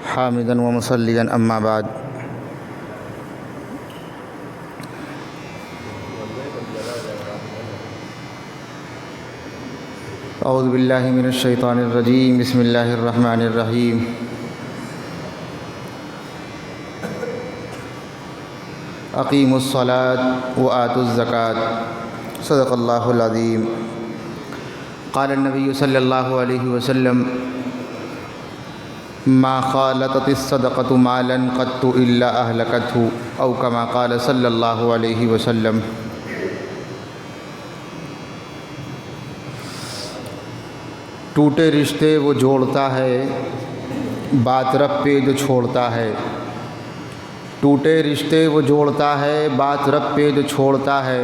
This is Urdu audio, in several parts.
حامدا ومصليا أما بعد أعوذ بالله من الشيطان الرجيم بسم الله الرحمن الرحيم أقيموا الصلاة وآتوا الزكاة صدق الله العظيم قال النبي صلى الله عليه وسلم ما خالطت الصدقة مالا قط إلا أهلكته أو كما قال صلی اللہ علیہ وسلم۔ ٹوٹے رشتے وہ جوڑتا ہے، بات رب پہ جو چھوڑتا ہے۔ ٹوٹے رشتے وہ جوڑتا ہے، بات رب پہ جو چھوڑتا ہے۔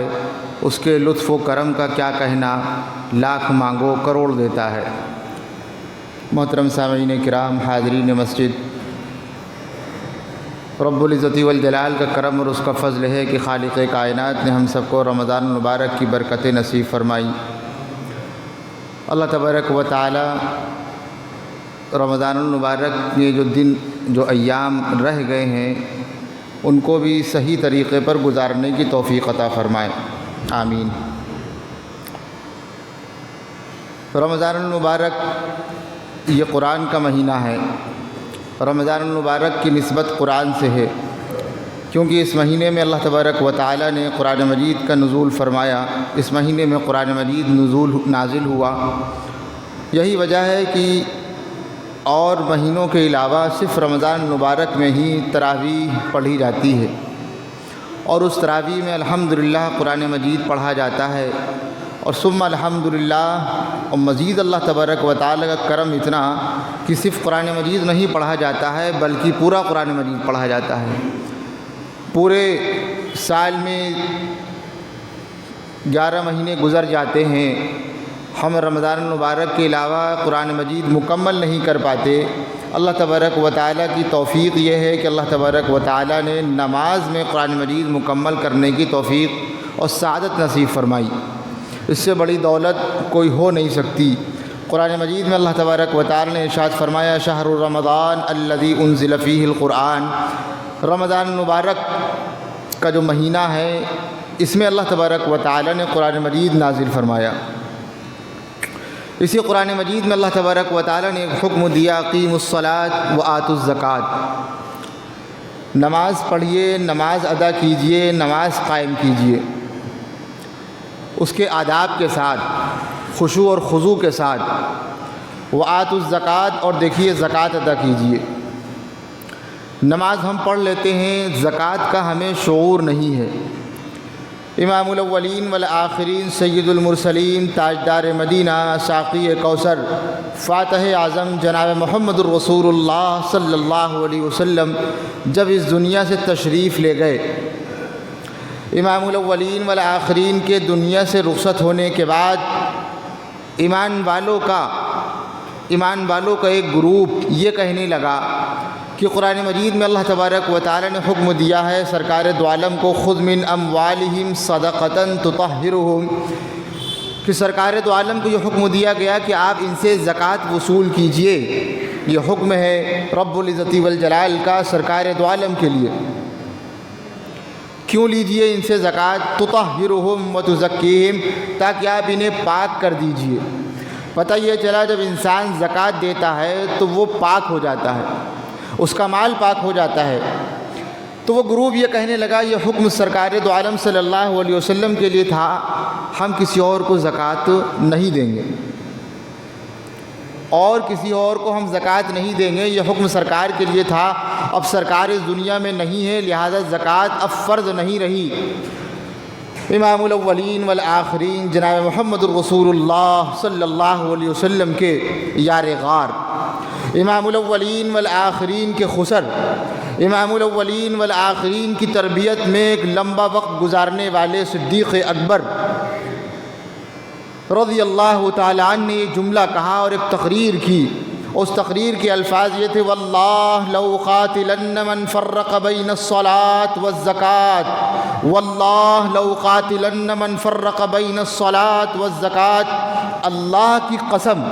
اس کے لطف و کرم کا کیا کہنا، لاکھ مانگو کروڑ دیتا ہے۔ محترم سامعین کرام، حاضرین مسجد، رب العزت والجلال کا کرم اور اس کا فضل ہے کہ خالق کائنات نے ہم سب کو رمضان المبارک کی برکتیں نصیب فرمائی۔ اللہ تبارک و تعالی رمضان المبارک میں جو دن جو ایام رہ گئے ہیں ان کو بھی صحیح طریقے پر گزارنے کی توفیق عطا فرمائے، آمین۔ رمضان المبارک یہ قرآن کا مہینہ ہے۔ رمضان المبارک کی نسبت قرآن سے ہے کیونکہ اس مہینے میں اللہ تبارک و تعالی نے قرآن مجید کا نزول فرمایا۔ اس مہینے میں قرآن مجید نازل ہوا۔ یہی وجہ ہے کہ اور مہینوں کے علاوہ صرف رمضان المبارک میں ہی تراویح پڑھی جاتی ہے، اور اس تراویح میں الحمدللہ قرآن مجید پڑھا جاتا ہے، اور ثم الحمدللہ، اور مزید اللہ تبارک و تعالی کا کرم اتنا کہ صرف قرآن مجید نہیں پڑھا جاتا ہے بلکہ پورا قرآن مجید پڑھا جاتا ہے۔ پورے سال میں 11 مہینے گزر جاتے ہیں، ہم رمضان المبارک کے علاوہ قرآن مجید مکمل نہیں کر پاتے۔ اللہ تبارک و تعالی کی توفیق یہ ہے کہ اللہ تبارک و تعالی نے نماز میں قرآن مجید مکمل کرنے کی توفیق اور سعادت نصیب فرمائی۔ اس سے بڑی دولت کوئی ہو نہیں سکتی۔ قرآن مجید میں اللہ تبارک و تعالی نے ارشاد فرمایا، شہر رمضان الذی انزل فیہ القرآن۔ رمضان المبارک کا جو مہینہ ہے اس میں اللہ تبارک و تعالی نے قرآن مجید نازل فرمایا۔ اسی قرآن مجید میں اللہ تبارک و تعالی نے ایک حکم دیا، اقیموا الصلاۃ وآتوا الزکاۃ۔ نماز پڑھیے، نماز ادا کیجیے، نماز قائم کیجیے، اس کے آداب کے ساتھ، خشوع اور خضوع کے ساتھ۔ وآتوا الزکاۃ، اور دیکھیے زکوٰۃ ادا کیجیے۔ نماز ہم پڑھ لیتے ہیں، زکوٰۃ کا ہمیں شعور نہیں ہے۔ امام الاولین والآخرین، سید المرسلین، تاجدار مدینہ، ساقی کوثر، فاتح اعظم جناب محمد الرسول اللہ صلی اللہ علیہ وسلم جب اس دنیا سے تشریف لے گئے، امام الاولین والآخرین کے دنیا سے رخصت ہونے کے بعد ایمان والوں کا ایک گروپ یہ کہنے لگا کہ قرآن مجید میں اللہ تبارک و تعالی نے حکم دیا ہے سرکار دو عالم کو، خذ من اموالہم صدقۃ تطہرہم، کہ سرکار دو عالم کو یہ حکم دیا گیا کہ آپ ان سے زکوٰۃ وصول کیجئے۔ یہ حکم ہے رب العزت والجلال کا سرکار دو عالم کے لیے۔ کیوں لیجئے ان سے زکوٰۃ؟ تطہرہم وتزکیہم، تاکہ آپ انہیں پاک کر دیجئے۔ پتہ یہ چلا جب انسان زکوٰۃ دیتا ہے تو وہ پاک ہو جاتا ہے، اس کا مال پاک ہو جاتا ہے۔ تو وہ گروپ یہ کہنے لگا یہ حکم سرکار دو عالم صلی اللہ علیہ وسلم کے لیے تھا، ہم کسی اور کو زکوٰۃ نہیں دیں گے، اور کسی اور کو ہم زکوٰۃ نہیں دیں گے۔ یہ حکم سرکار کے لیے تھا، اب سرکار اس دنیا میں نہیں ہے، لہذا زکوٰۃ اب فرض نہیں رہی۔ امام الاولین والآخرین جناب محمد الرسول اللہ صلی اللہ علیہ وسلم کے یار غار، امام الاولین والآخرین کے خسر، امام الاولین والآخرین کی تربیت میں ایک لمبا وقت گزارنے والے صدیق اکبر رضی اللہ تعالی عنہ نے یہ جملہ کہا اور ایک تقریر کی۔ اس تقریر کے الفاظ یہ تھے، واللہ لو قاتلن من فرق بین الصلاة والزکاة، واللہ لو قاتلن من فرق بین الصلاة والزکاة، اللہ کی قسم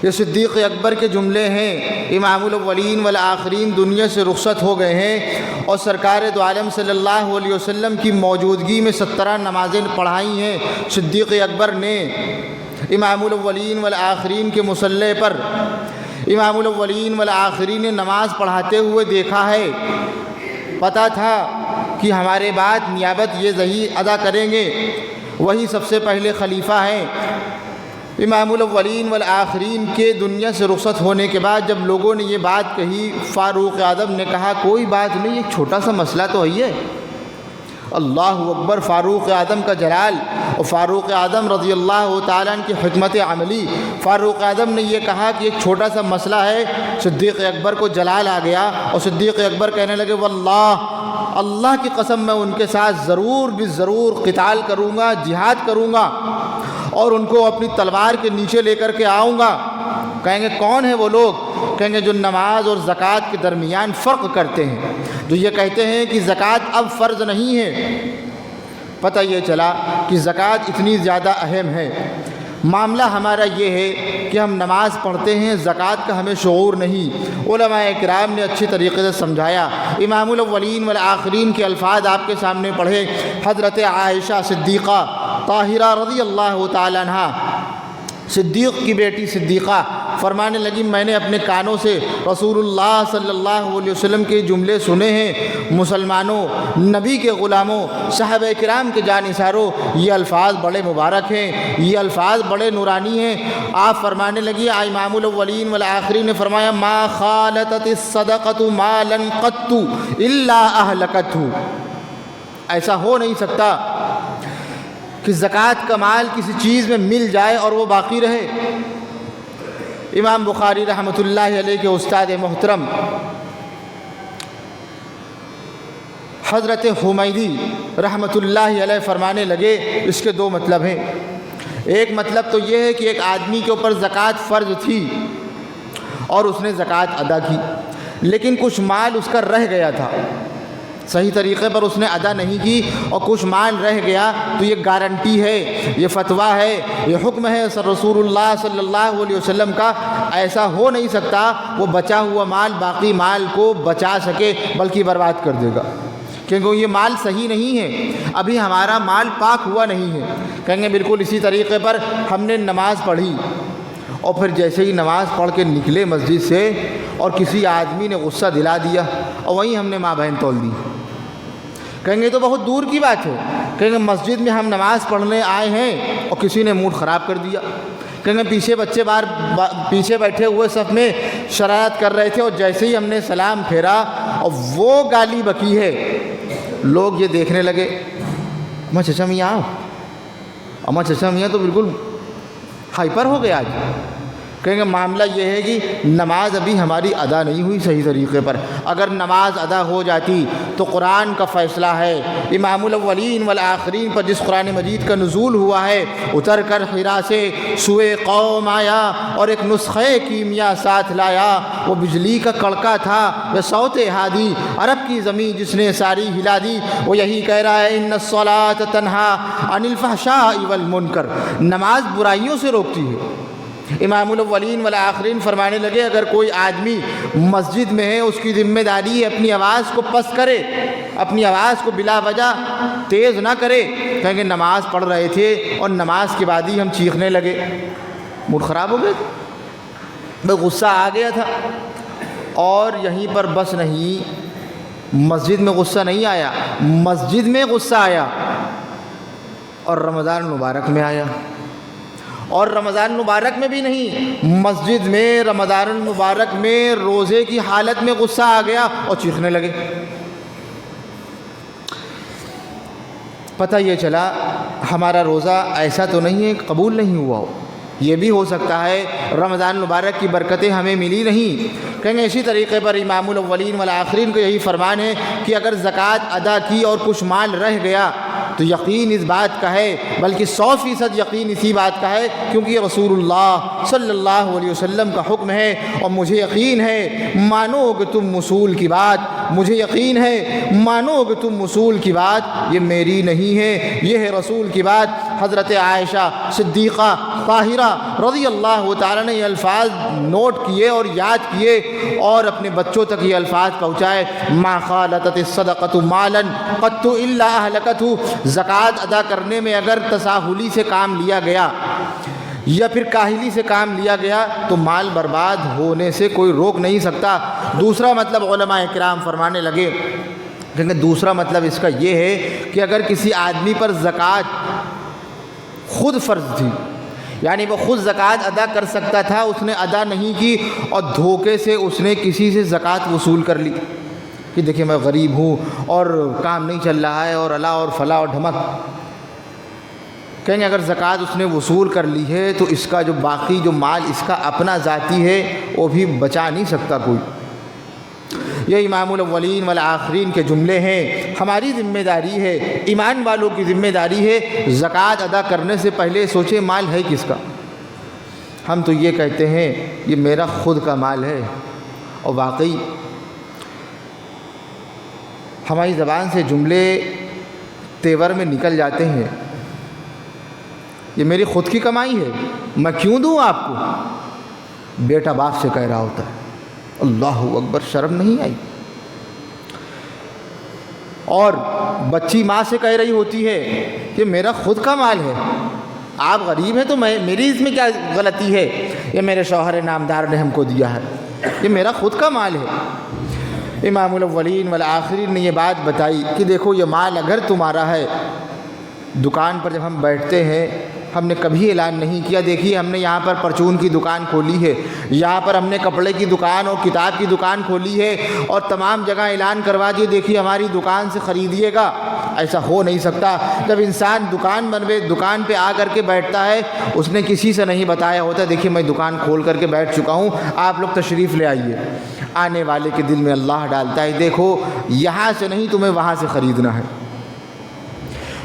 یہ صدیق اکبر کے جملے ہیں۔ امام الاولین والآخرین دنیا سے رخصت ہو گئے ہیں اور سرکار دو عالم صلی اللہ علیہ وسلم کی موجودگی میں 17 نمازیں پڑھائی ہیں صدیق اکبر نے امام الاولین والآخرین کے مصلی پر۔ امام الاولین والآخرین نے نماز پڑھاتے ہوئے دیکھا ہے، پتہ تھا کہ ہمارے بعد نیابت یہ ظہیر ادا کریں گے، وہی سب سے پہلے خلیفہ ہیں۔ امام الاولین والآخرین کے دنیا سے رخصت ہونے کے بعد جب لوگوں نے یہ بات کہی، فاروق اعظم نے کہا کوئی بات نہیں، ایک چھوٹا سا مسئلہ تو ہے۔ اللہ اکبر! فاروق اعظم کا جلال اور فاروق اعظم رضی اللہ تعالیٰ عنہ کی حکمت عملی۔ فاروق اعظم نے یہ کہا کہ ایک چھوٹا سا مسئلہ ہے، صدیق اکبر کو جلال آ گیا اور صدیق اکبر کہنے لگے واللہ، اللہ کی قسم میں ان کے ساتھ ضرور بالضرور قتال کروں گا، جہاد کروں گا اور ان کو اپنی تلوار کے نیچے لے کر کے آؤں گا۔ کہیں گے کون ہیں وہ لوگ؟ کہیں گے جو نماز اور زکوٰۃ کے درمیان فرق کرتے ہیں، جو یہ کہتے ہیں کہ زکوٰۃ اب فرض نہیں ہے۔ پتہ یہ چلا کہ زکوٰۃ اتنی زیادہ اہم ہے۔ معاملہ ہمارا یہ ہے کہ ہم نماز پڑھتے ہیں، زکوٰۃ کا ہمیں شعور نہیں۔ علماء کرام نے اچھی طریقے سے سمجھایا۔ امام الاولین والآخرین کے الفاظ آپ کے سامنے پڑھے۔ حضرت عائشہ صدیقہ طاہرہ رضی اللہ تعالیٰ عنہا، صدیق کی بیٹی صدیقہ، فرمانے لگی میں نے اپنے کانوں سے رسول اللہ صلی اللہ علیہ وسلم کے جملے سنے ہیں، مسلمانوں، نبی کے غلاموں، صحابہ کرام کے جانثاروں، یہ الفاظ بڑے مبارک ہیں، یہ الفاظ بڑے نورانی ہیں۔ آپ فرمانے لگی، امام الاولین والآخرین نے فرمایا ما خالطت الصدقۃ مالا قط الا اہلکتہ، ایسا ہو نہیں سکتا کہ زکوٰۃ کا مال کسی چیز میں مل جائے اور وہ باقی رہے۔ امام بخاری رحمۃ اللہ علیہ کے استاد محترم حضرت حمیدی رحمۃ اللہ علیہ فرمانے لگے اس کے دو مطلب ہیں۔ ایک مطلب تو یہ ہے کہ ایک آدمی کے اوپر زکوٰۃ فرض تھی اور اس نے زکوٰۃ ادا کی، لیکن کچھ مال اس کا رہ گیا تھا، صحیح طریقے پر اس نے ادا نہیں کی اور کچھ مال رہ گیا، تو یہ گارنٹی ہے، یہ فتویٰ ہے، یہ حکم ہے رسول اللہ صلی اللہ علیہ وسلم کا، ایسا ہو نہیں سکتا وہ بچا ہوا مال باقی مال کو بچا سکے، بلکہ برباد کر دے گا، کیونکہ یہ مال صحیح نہیں ہے، ابھی ہمارا مال پاک ہوا نہیں ہے۔ کہیں گے بالکل اسی طریقے پر ہم نے نماز پڑھی اور پھر جیسے ہی نماز پڑھ کے نکلے مسجد سے اور کسی آدمی نے غصہ دلا دیا اور وہیں ہم نے ماں بہن تول دی، کہیں گے تو بہت دور کی بات ہے۔ کہیں گے مسجد میں ہم نماز پڑھنے آئے ہیں اور کسی نے موڈ خراب کر دیا، کہیں گے پیچھے بچے پیچھے بیٹھے ہوئے صف میں شرارت کر رہے تھے اور جیسے ہی ہم نے سلام پھیرا اور وہ گالی بکی ہے، لوگ یہ دیکھنے لگے اماں چچا میاں آؤ، اماں چچا میاں تو بالکل ہائپر ہو گیا آج۔ کہیں گے معاملہ یہ ہے کہ نماز ابھی ہماری ادا نہیں ہوئی صحیح طریقے پر، اگر نماز ادا ہو جاتی تو قرآن کا فیصلہ ہے، امام الاولین والآخرین پر جس قرآن مجید کا نزول ہوا ہے، اتر کر حرا سے سوئے قوم آیا اور ایک نسخہ کیمیا ساتھ لایا، وہ بجلی کا کڑکا تھا یا صوت ہادی، عرب کی زمین جس نے ساری ہلا دی، وہ یہی کہہ رہا ہے ان الصلاۃ تنہا عن الفحشاء والمنکر، نماز برائیوں سے روکتی ہے۔ امام الاولین والآخرین فرمانے لگے اگر کوئی آدمی مسجد میں ہے، اس کی ذمہ داری ہے اپنی آواز کو پست کرے، اپنی آواز کو بلا وجہ تیز نہ کرے۔ کہیں گے نماز پڑھ رہے تھے اور نماز کے بعد ہی ہم چیخنے لگے، موڈ خراب ہو گئے تھے، غصہ آ گیا تھا۔ اور یہیں پر بس نہیں، مسجد میں غصہ نہیں آیا، مسجد میں غصہ آیا اور رمضان المبارک میں آیا، اور رمضان المبارک میں بھی نہیں، مسجد میں رمضان المبارک میں روزے کی حالت میں غصہ آ گیا اور چیخنے لگے۔ پتہ یہ چلا ہمارا روزہ ایسا تو نہیں ہے قبول نہیں ہوا ہو، یہ بھی ہو سکتا ہے رمضان المبارک کی برکتیں ہمیں ملی نہیں۔ کہیں گے اسی طریقے پر امام الاولین والآخرین کو یہی فرمان ہے کہ اگر زکوٰۃ ادا کی اور کچھ مال رہ گیا تو یقین اس بات کا ہے، بلکہ 100% یقین اسی بات کا ہے، کیونکہ یہ رسول اللہ صلی اللہ علیہ وسلم کا حکم ہے اور مجھے یقین ہے مانو کہ تم اصول کی بات، مجھے یقین ہے مانو کہ تم اصول کی بات، یہ میری نہیں ہے، یہ ہے رسول کی بات۔ حضرت عائشہ صدیقہ طاہرہ رضی اللہ تعالیٰ نے یہ الفاظ نوٹ کیے اور یاد کیے اور اپنے بچوں تک یہ الفاظ پہنچائے، ما خالطت الصدقۃ مالا قط الا اہلکتہ، زکوٰۃ ادا کرنے میں اگر تساہلی سے کام لیا گیا یا پھر کاہلی سے کام لیا گیا تو مال برباد ہونے سے کوئی روک نہیں سکتا۔ دوسرا مطلب علماء کرام فرمانے لگے، کیونکہ دوسرا مطلب اس کا یہ ہے کہ اگر کسی آدمی پر زکوٰۃ خود فرض تھی، یعنی وہ خود زکوٰۃ ادا کر سکتا تھا، اس نے ادا نہیں کی اور دھوکے سے اس نے کسی سے زکوٰۃ وصول کر لی کہ دیکھیں میں غریب ہوں اور کام نہیں چل رہا ہے اور اللہ اور فلاں اور ڈھمک، کہیں گے اگر زکوٰۃ اس نے وصول کر لی ہے تو اس کا جو باقی جو مال اس کا اپنا ذاتی ہے وہ بھی بچا نہیں سکتا کوئی۔ یہ امام الاولین والآخرین کے جملے ہیں۔ ہماری ذمہ داری ہے، ایمان والوں کی ذمہ داری ہے، زکوٰۃ ادا کرنے سے پہلے سوچے مال ہے کس کا۔ ہم تو یہ کہتے ہیں یہ میرا خود کا مال ہے، اور واقعی ہماری زبان سے جملے تیور میں نکل جاتے ہیں، یہ میری خود کی کمائی ہے، میں کیوں دوں آپ کو؟ بیٹا باپ سے کہہ رہا ہوتا ہے، اللہ اکبر، شرم نہیں آئی؟ اور بچی ماں سے کہہ رہی ہوتی ہے کہ میرا خود کا مال ہے، آپ غریب ہیں تو میری اس میں کیا غلطی ہے؟ یہ میرے شوہر نامدار نے ہم کو دیا ہے، یہ میرا خود کا مال ہے۔ امام الاولین والآخرین نے یہ بات بتائی کہ دیکھو یہ مال اگر تمہارا ہے، دکان پر جب ہم بیٹھتے ہیں ہم نے کبھی اعلان نہیں کیا دیکھیے ہم نے یہاں پر پرچون کی دکان کھولی ہے، یہاں پر ہم نے کپڑے کی دکان اور کتاب کی دکان کھولی ہے اور تمام جگہ اعلان کروا دیے دیکھیے ہماری دکان سے خریدیے گا، ایسا ہو نہیں سکتا۔ جب انسان دکان پہ آ کر کے بیٹھتا ہے اس نے کسی سے نہیں بتایا ہوتا دیکھیے میں دکان کھول کر کے بیٹھ چکا ہوں، آپ لوگ تشریف لے آئیے، آنے والے کے دل میں اللہ ڈالتا ہے دیکھو یہاں سے نہیں تمہیں وہاں سے خریدنا ہے۔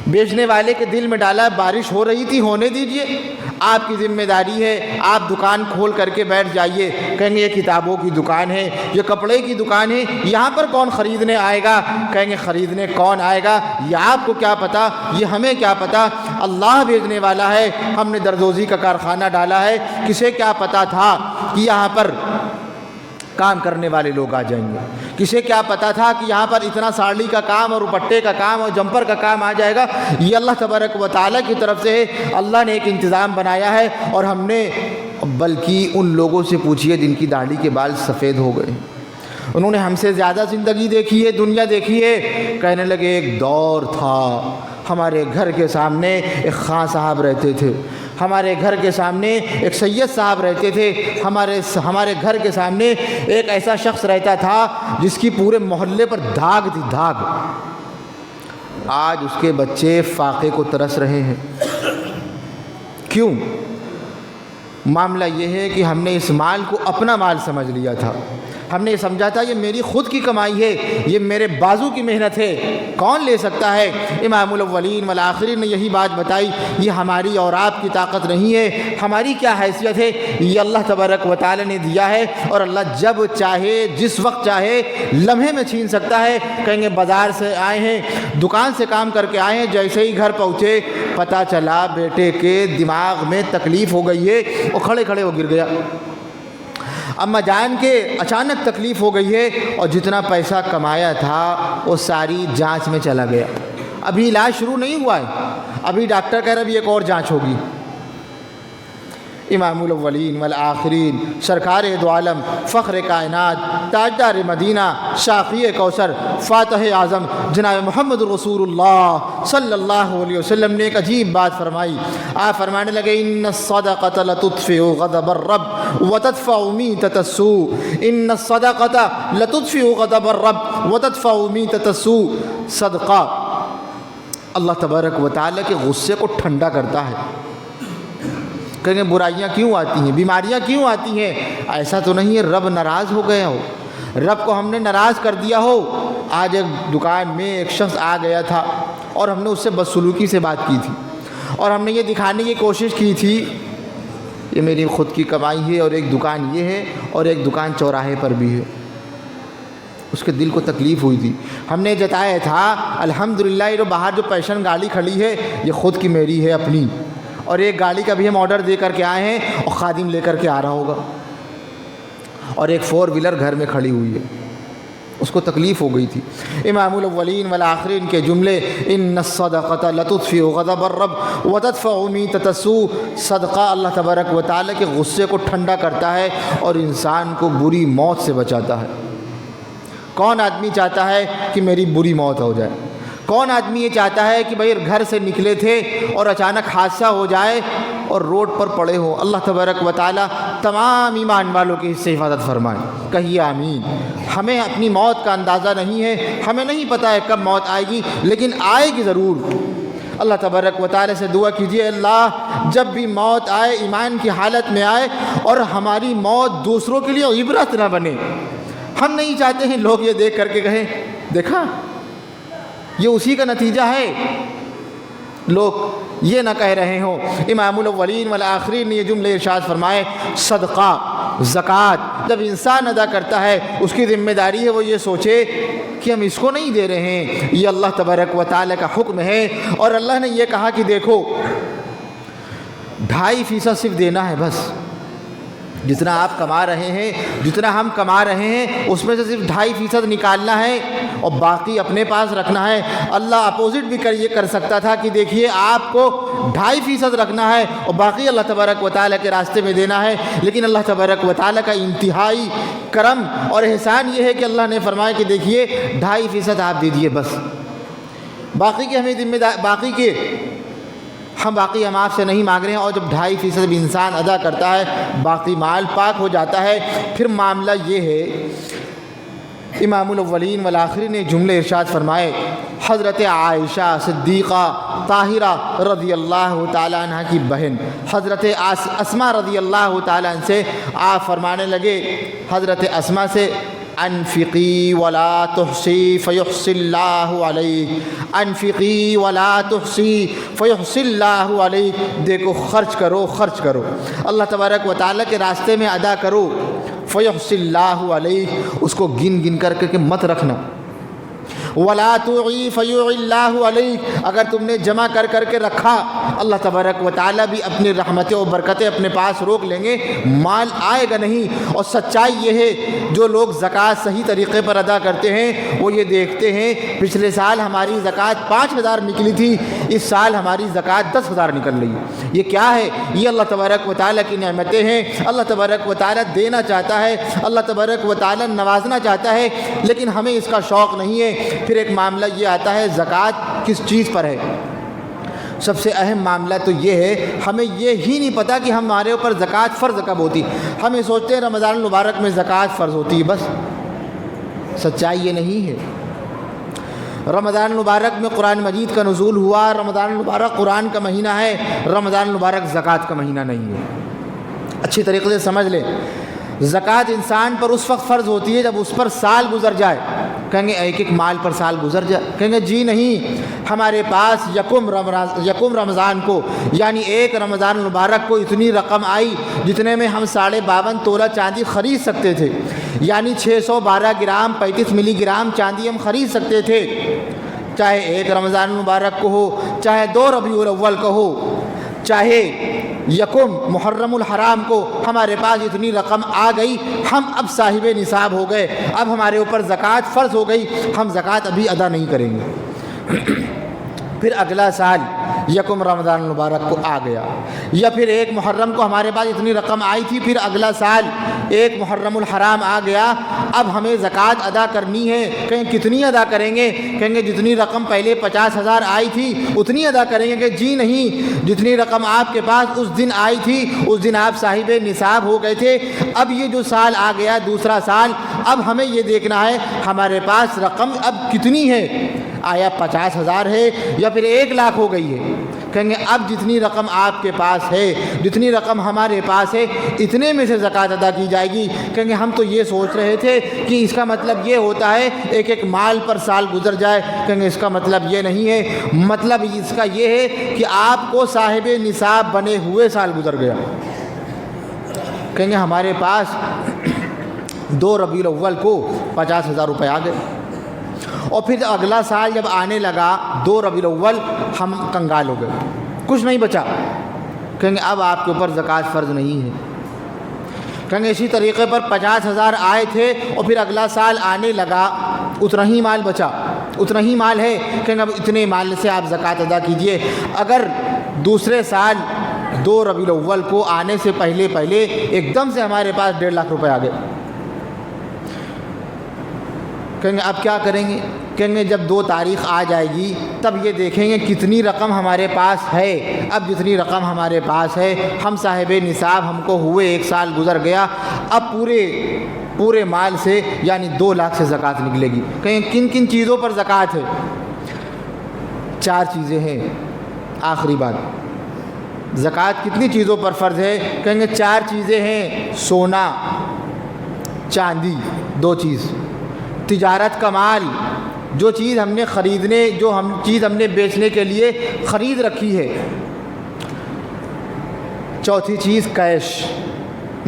بیچنے والے کے دل میں ڈالا بارش ہو رہی تھی ہونے دیجئے، آپ کی ذمہ داری ہے، آپ دکان کھول کر کے بیٹھ جائیے، کہیں گے یہ کتابوں کی دکان ہے، یہ کپڑے کی دکان ہے، یہاں پر کون خریدنے آئے گا؟ کہیں گے خریدنے کون آئے گا یہ آپ کو کیا پتہ، یہ ہمیں کیا پتہ، اللہ بھیجنے والا ہے، ہم نے دردوزی کا کارخانہ ڈالا ہے، کسے کیا پتہ تھا کہ یہاں پر کام کرنے والے لوگ آ جائیں گے، کسے کیا پتا تھا کہ یہاں پر اتنا ساڑی کا کام اور دوپٹے کا کام اور جمپر کا کام آ جائے گا؟ یہ اللہ تبارک و تعالیٰ کی طرف سے ہے، اللہ نے ایک انتظام بنایا ہے، اور ہم نے بلکہ ان لوگوں سے پوچھئے جن کی داڑھی کے بال سفید ہو گئے، انہوں نے ہم سے زیادہ زندگی دیکھی ہے، دنیا دیکھی ہے، کہنے لگے ایک دور تھا ہمارے گھر کے سامنے ایک خاں صاحب رہتے تھے، ہمارے گھر کے سامنے ایک سید صاحب رہتے تھے، ہمارے گھر کے سامنے ایک ایسا شخص رہتا تھا جس کی پورے محلے پر داغ تھی، داغ۔ آج اس کے بچے فاقے کو ترس رہے ہیں، کیوں؟ معاملہ یہ ہے کہ ہم نے اس مال کو اپنا مال سمجھ لیا تھا، ہم نے یہ سمجھا تھا یہ میری خود کی کمائی ہے، یہ میرے بازو کی محنت ہے، کون لے سکتا ہے؟ امام الاولین والآخرین نے یہی بات بتائی، یہ ہماری اور آپ کی طاقت نہیں ہے، ہماری کیا حیثیت ہے، یہ اللہ تبارک و تعالی نے دیا ہے، اور اللہ جب چاہے جس وقت چاہے لمحے میں چھین سکتا ہے۔ کہیں گے بازار سے آئے ہیں، دکان سے کام کر کے آئے ہیں، جیسے ہی گھر پہنچے پتہ چلا بیٹے کے دماغ میں تکلیف ہو گئی ہے، وہ کھڑے کھڑے وہ گر گیا، اماں جان کے اچانک تکلیف ہو گئی ہے، اور جتنا پیسہ کمایا تھا وہ ساری جانچ میں چلا گیا، ابھی علاج شروع نہیں ہوا ہے، ابھی ڈاکٹر کہہ رہا ابھی ایک اور جانچ ہوگی۔ امام الاولین والآخرین، سرکار دو عالم، فخر کائنات، تاجدار مدینہ، شافی کوثر، فاتح اعظم جناب محمد رسول اللہ صلی اللہ علیہ وسلم نے ایک عجیب بات فرمائی۔ آپ فرمانے لگے ان الصدقۃ لتطفئ غضب الرب وتدفع میتۃ السوء، ان الصدقۃ لتطفئ غضب الرب وتدفع میتۃ السوء، صدقہ اللہ تبارک و تعالیٰ کے غصے کو ٹھنڈا کرتا ہے۔ کہیں گے برائیاں کیوں آتی ہیں، بیماریاں کیوں آتی ہیں؟ ایسا تو نہیں ہے رب ناراض ہو گیا ہو، رب کو ہم نے ناراض کر دیا ہو۔ آج ایک دکان میں ایک شخص آ گیا تھا اور ہم نے اس سے بدسلوکی سے بات کی تھی، اور ہم نے یہ دکھانے کی کوشش کی تھی یہ میری خود کی کمائی ہے، اور ایک دکان یہ ہے اور ایک دکان چوراہے پر بھی ہے۔ اس کے دل کو تکلیف ہوئی تھی، ہم نے جتایا تھا الحمدللہ یہ جو باہر جو پیشن گاڑی کھڑی ہے یہ خود کی میری ہے اپنی، اور ایک گاڑی کا بھی ہم آرڈر دے کر کے آئے ہیں اور خادم لے کر کے آ رہا ہوگا، اور ایک 4 ویلر گھر میں کھڑی ہوئی ہے، اس کو تکلیف ہو گئی تھی۔ امام الاولین والآخرین کے جملے، ان الصدقۃ لتطفئ غضب الرب وتدفع میتۃ السوء، صدقہ اللہ تبارک و تعالیٰ کے غصے کو ٹھنڈا کرتا ہے اور انسان کو بری موت سے بچاتا ہے۔ کون آدمی چاہتا ہے کہ میری بری موت ہو جائے؟ کون آدمی یہ چاہتا ہے کہ بھئی گھر سے نکلے تھے اور اچانک حادثہ ہو جائے اور روڈ پر پڑے ہوں؟ اللہ تبارک و تعالیٰ تمام ایمان والوں کی اس سے حفاظت فرمائے، کہیے آمین۔ ہمیں اپنی موت کا اندازہ نہیں ہے، ہمیں نہیں پتہ ہے کب موت آئے گی، لیکن آئے گی ضرور۔ اللہ تبارک و تعالیٰ سے دعا کیجیے، اللہ جب بھی موت آئے ایمان کی حالت میں آئے اور ہماری موت دوسروں کے لیے عبرت نہ بنے۔ ہم نہیں چاہتے ہیں لوگ یہ دیکھ کر کے کہیں دیکھا یہ اسی کا نتیجہ ہے، لوگ یہ نہ کہہ رہے ہوں۔ امام الاولین والآخرین نے یہ جملے ارشاد فرمائے، صدقہ زکوٰۃ جب انسان ادا کرتا ہے اس کی ذمہ داری ہے وہ یہ سوچے کہ ہم اس کو نہیں دے رہے ہیں، یہ اللہ تبارک و تعالیٰ کا حکم ہے، اور اللہ نے یہ کہا کہ دیکھو 2.5% صرف دینا ہے، بس جتنا آپ کما رہے ہیں، جتنا ہم کما رہے ہیں اس میں سے صرف 2.5% نکالنا ہے اور باقی اپنے پاس رکھنا ہے۔ اللہ اپوزٹ بھی یہ کر سکتا تھا کہ دیکھیے آپ کو 2.5% رکھنا ہے اور باقی اللہ تبارک و تعالیٰ کے راستے میں دینا ہے، لیکن اللہ تبارک و تعالیٰ کا انتہائی کرم اور احسان یہ ہے کہ اللہ نے فرمایا کہ دیکھیے 2.5% آپ دیجیے، بس باقی کی ہمیں ذمہ داری، باقی ہم آپ سے نہیں مانگ رہے ہیں، اور جب 2.5% بھی انسان ادا کرتا ہے باقی مال پاک ہو جاتا ہے۔ پھر معاملہ یہ ہے، امام الاولین والآخرین نے جملے ارشاد فرمائے، حضرت عائشہ صدیقہ طاہرہ رضی اللہ تعالیٰ عنہ کی بہن حضرت اسماء رضی اللہ تعالیٰ عنہ سے آپ فرمانے لگے، حضرت اسماء سے، انفقی ولا تحصی فیحصی اللہ علیک، انفقی ولا تحصی فیحصی اللہ علیک، دیکھو خرچ کرو، خرچ کرو، اللہ تبارک و تعالیٰ کے راستے میں ادا کرو، فیحصی اللہ علیک، اس کو گن گن کر کے مت رکھنا، ولا تعی فیعی اللہ علیک، اگر تم نے جمع کر کے رکھا اللہ تبارک و تعالیٰ بھی اپنی رحمتیں و برکتیں اپنے پاس روک لیں گے، مال آئے گا نہیں۔ اور سچائی یہ ہے جو لوگ زکوٰۃ صحیح طریقے پر ادا کرتے ہیں وہ یہ دیکھتے ہیں پچھلے سال ہماری زکوٰۃ 5,000 نکلی تھی، اس سال ہماری زکوٰۃ 10,000 نکل رہی ہے، یہ کیا ہے؟ یہ اللہ تبارک و تعالیٰ کی نعمتیں ہیں، اللہ تبارک و تعالیٰ دینا چاہتا ہے، اللہ تبارک و تعالیٰ نوازنا چاہتا ہے، لیکن ہمیں اس کا شوق نہیں ہے۔ پھر ایک معاملہ یہ آتا ہے زکوٰۃ کس چیز پر ہے؟ سب سے اہم معاملہ تو یہ ہے، ہمیں یہ ہی نہیں پتہ کہ ہمارے اوپر زکوٰۃ فرض کب ہوتی۔ ہمیں سوچتے ہیں رمضان المبارک میں زکوٰۃ فرض ہوتی ہے، بس سچائی یہ نہیں ہے۔ رمضان المبارک میں قرآن مجید کا نزول ہوا، رمضان المبارک قرآن کا مہینہ ہے، رمضان المبارک زکوٰۃ کا مہینہ نہیں ہے۔ اچھی طریقے سے سمجھ لیں، زکوٰۃ انسان پر اس وقت فرض ہوتی ہے جب اس پر سال گزر جائے۔ کہیں گے ایک ایک مال پر سال گزر جائے، کہیں گے جی نہیں، ہمارے پاس یکم رمضان کو یعنی 1 رمضان المبارک کو اتنی رقم آئی جتنے میں ہم 52.5 تولہ چاندی خرید سکتے تھے، یعنی 612 گرام 35 ملی گرام چاندی ہم خرید سکتے تھے، چاہے 1 رمضان المبارک کو ہو، چاہے 2 ربیع الاول کو ہو، چاہے یکم محرم الحرام کو، ہمارے پاس اتنی رقم آ گئی، ہم اب صاحب نصاب ہو گئے، اب ہمارے اوپر زکوٰۃ فرض ہو گئی، ہم زکوٰۃ ابھی ادا نہیں کریں گے۔ پھر اگلا سال یکم رمضان المبارک کو آ گیا، یا پھر 1 محرم کو ہمارے پاس اتنی رقم آئی تھی، پھر اگلا سال 1 محرم الحرام آ گیا، اب ہمیں زکوٰۃ ادا کرنی ہے۔ کہیں کتنی ادا کریں گے؟ کہیں گے جتنی رقم پہلے 50,000 آئی تھی اتنی ادا کریں گے، کہ جی نہیں، جتنی رقم آپ کے پاس اس دن آئی تھی اس دن آپ صاحب نصاب ہو گئے تھے، اب یہ جو سال آ گیا دوسرا سال، اب ہمیں یہ دیکھنا ہے ہمارے پاس رقم اب کتنی ہے، آیا 50,000 ہے یا پھر 1 لاکھ ہو گئی ہے؟ کہیں گے اب جتنی رقم آپ کے پاس ہے، جتنی رقم ہمارے پاس ہے، اتنے میں سے زکوٰۃ ادا کی جائے گی۔ کہیں گے ہم تو یہ سوچ رہے تھے کہ اس کا مطلب یہ ہوتا ہے ایک ایک مال پر سال گزر جائے۔ کہیں گے اس کا مطلب یہ نہیں ہے، مطلب اس کا یہ ہے کہ آپ کو صاحب نصاب بنے ہوئے سال گزر گیا۔ کہیں گے ہمارے پاس 2 ربیع الاول کو 50,000 روپے آ گئے، اور پھر اگلا سال جب آنے لگا 2 ربیع الاول ہم کنگال ہو گئے، کچھ نہیں بچا۔ کہیں گے اب آپ کے اوپر زکوٰۃ فرض نہیں ہے۔ کہیں گے اسی طریقے پر 50,000 آئے تھے اور پھر اگلا سال آنے لگا، اتنا ہی مال بچا، اتنا ہی مال ہے، کہیں گے اب اتنے مال سے آپ زکوٰۃ ادا کیجئے۔ اگر دوسرے سال 2 ربیع الاول کو آنے سے پہلے ایک دم سے ہمارے پاس 1.5 لاکھ روپے آ گئے، کہیں گے اب کیا کریں گے؟ کہیں گے جب 2 تاریخ آ جائے گی تب یہ دیکھیں گے کتنی رقم ہمارے پاس ہے۔ اب جتنی رقم ہمارے پاس ہے، ہم صاحب نصاب ہم کو ہوئے 1 سال گزر گیا، اب پورے مال سے یعنی 2 لاکھ سے زکوٰۃ نکلے گی۔ کہیں کن کن چیزوں پر زکوٰۃ ہے؟ 4 چیزیں ہیں۔ آخری بات، زکوٰۃ کتنی چیزوں پر فرض ہے؟ کہیں گے 4 چیزیں ہیں، سونا چاندی 2 چیز، تجارت کا مال جو چیز ہم نے خریدنے چیز ہم نے بیچنے کے لیے خرید رکھی ہے، چوتھی چیز کیش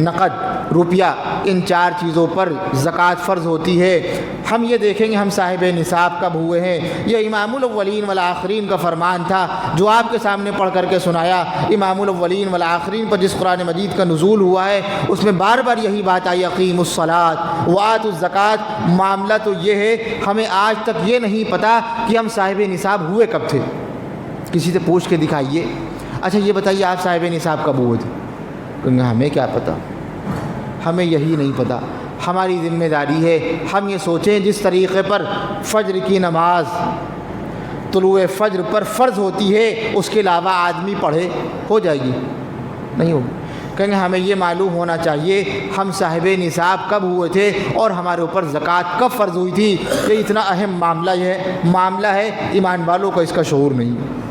نقد روپیہ، ان 4 چیزوں پر زکوٰۃ فرض ہوتی ہے۔ ہم یہ دیکھیں گے ہم صاحب نصاب کب ہوئے ہیں۔ یہ امام الاولین والآخرین کا فرمان تھا جو آپ کے سامنے پڑھ کر کے سنایا۔ امام الاولین والآخرین پر جس قرآن مجید کا نزول ہوا ہے اس میں بار بار یہی بات آئی، اقیموا الصلاۃ وآتوا الزکوٰۃ۔ معاملہ تو یہ ہے ہمیں آج تک یہ نہیں پتہ کہ ہم صاحب نصاب ہوئے کب تھے۔ کسی سے پوچھ کے دکھائیے، اچھا یہ بتائیے آپ صاحب نصاب کب ہوئے تھے؟ کہیں گے ہمیں کیا پتہ، ہمیں یہی نہیں پتہ۔ ہماری ذمہ داری ہے ہم یہ سوچیں جس طریقے پر فجر کی نماز طلوع فجر پر فرض ہوتی ہے اس کے علاوہ آدمی پڑھے ہو جائے گی؟ نہیں ہوگی۔ کہیں گے ہمیں یہ معلوم ہونا چاہیے ہم صاحب نصاب کب ہوئے تھے اور ہمارے اوپر زکوٰۃ کب فرض ہوئی تھی۔ یہ اتنا اہم معاملہ ہے، ایمان والوں کو اس کا شعور نہیں ہے۔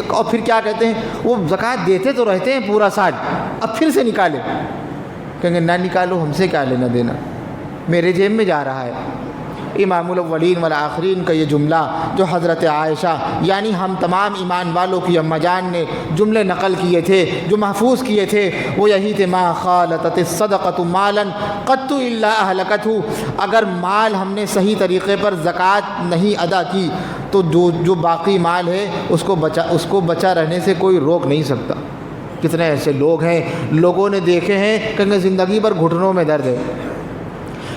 اور پھر کیا کہتے ہیں، وہ زکوٰۃ دیتے تو رہتے ہیں پورا سال، اب پھر سے نکالے۔ کہیں گے نہ نکالو، ہم سے کیا لینا دینا، میرے جیب میں جا رہا ہے۔ امام الاولین والآخرین کا یہ جملہ جو حضرت عائشہ یعنی ہم تمام ایمان والوں کی اماں جان نے جملے نقل کیے تھے، جو محفوظ کیے تھے، وہ یہی تھے، ما خالطت الصدقۃ مالا قط الا اہلکتہ۔ اگر مال ہم نے صحیح طریقے پر زکوٰۃ نہیں ادا کی تو جو باقی مال ہے اس کو بچا رہنے سے کوئی روک نہیں سکتا۔ کتنے ایسے لوگ ہیں، لوگوں نے دیکھے ہیں، کہیں زندگی بھر گھٹنوں میں درد ہے،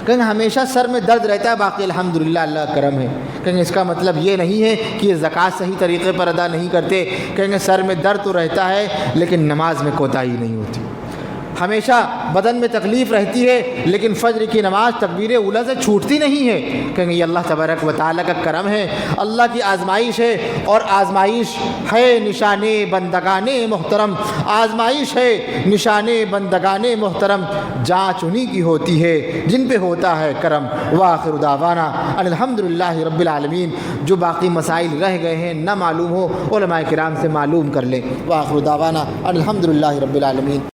کہیں ہمیشہ سر میں درد رہتا ہے، باقی الحمدللہ اللہ کا کرم ہے۔ کہیں اس کا مطلب یہ نہیں ہے کہ یہ زکوٰۃ صحیح طریقے پر ادا نہیں کرتے۔ کہیں سر میں درد تو رہتا ہے لیکن نماز میں کوتاہی نہیں ہوتی، ہمیشہ بدن میں تکلیف رہتی ہے لیکن فجر کی نماز تکبیر اولیٰ سے چھوٹتی نہیں ہے۔ کہیں یہ اللہ تبارک و تعالیٰ کا کرم ہے، اللہ کی آزمائش ہے، اور آزمائش ہے نشان بندگان محترم، آزمائش ہے نشان بندگان محترم، جانچ انہی کی ہوتی ہے جن پہ ہوتا ہے کرم۔ وآخر دعوانا ان الحمدللہ رب العالمین۔ جو باقی مسائل رہ گئے ہیں نہ معلوم ہو علماء کرام سے معلوم کر لیں۔ وآخر دعوانا ان الحمدللہ رب العالمین۔